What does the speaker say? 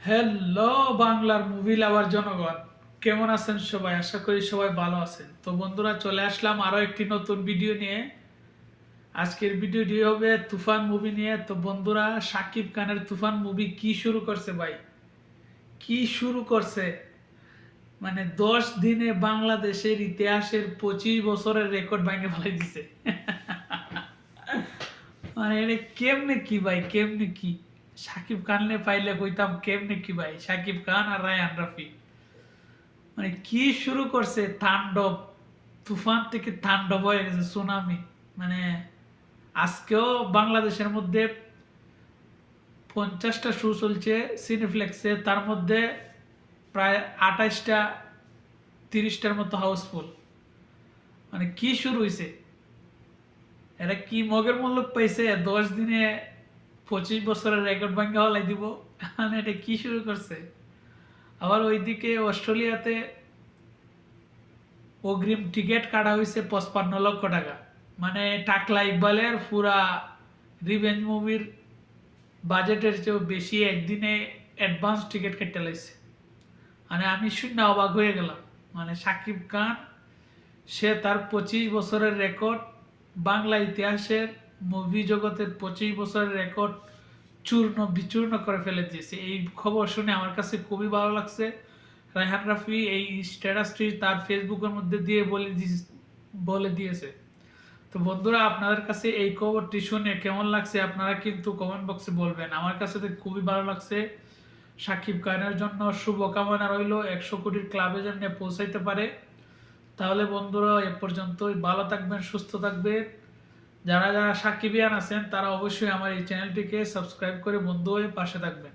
Hello বাংলার movie lover জনগণ, কেমন আছেন সবাই? আশা করি সবাই ভালো আছেন। তো বন্ধুরা, চলে আসলাম আরো একটি নতুন ভিডিও নিয়ে। আজকের ভিডিওটি হবে তুফান মুভি নিয়ে। তো বন্ধুরা, শাকিব খানের তুফান মুভি কি শুরু করছে ভাই, কি শুরু করছে! মানে 10 দিনে বাংলাদেশের ইতিহাসের 25 বছরের রেকর্ড ভেঙে ফেলাই দিছে। মানে এটা কেমনে কি ভাই, কেমনে কি! সাকিব খানলে পাইলে কইতাম কেমনে কি ভাই, সাকিব খান আর রায়হান রাফি মানে কি শুরু করছে তাণ্ডব! তুফান থেকে তাণ্ডব হয়ে গেছে সুনামি। মানে আজকেও বাংলাদেশের মধ্যে 50টা শো চলছে সিনেফ্লেক্সে, তার মধ্যে প্রায় 28টা 30টার মতো হাউসফুল। মানে কি শুরু হয়েছে! এরা কি মগের মূল্য পাইছে 10 দিনে 25 বছরের রেকর্ড ভাঙ্গা হলাই দিব। মানে এটা কি শুরু করছে! আবার ওইদিকে অস্ট্রেলিয়াতে অগ্রিম টিকিট কাটা হয়েছে 55 লক্ষ টাকা। মানে টাকলা ইকবালের পুরা রিভেঞ্জ মুভির বাজেটের চেয়েও বেশি একদিনে অ্যাডভান্স টিকিট কেটে লাইছে। মানে আমি শুনে অবাক হয়ে গেলাম। মানে সাকিব খান, সে তার 25 বছরের রেকর্ড, বাংলা ইতিহাসের মুভি জগতের 25 বছরের রেকর্ড চূর্ণ বিচূর্ণ করে ফেলে দিয়েছে। এই খবর শুনে আমার কাছে খুবই ভালো লাগছে। রায়হান রাফি এই স্ট্যাটাসটি তার ফেসবুকের মধ্যে দিয়ে বলে দিয়েছে। তো বন্ধুরা, আপনাদের কাছে এই খবরটি শুনে কেমন লাগছে আপনারা কিন্তু কমেন্ট বক্সে বলবেন। আমার কাছে তো খুবই ভালো লাগছে। সাকিব খানের জন্য শুভকামনা রইল 100 কোটির ক্লাবে যেন পৌঁছাইতে পারে। তাহলে বন্ধুরা, এ পর্যন্তই। ভালো থাকবেন, সুস্থ থাকবেন। যারা যারা সাকিবিয়ান আছেন তারা অবশ্যই আমার এই চ্যানেলটিকে সাবস্ক্রাইব করে বন্ধু হয়ে পাশে থাকবেন।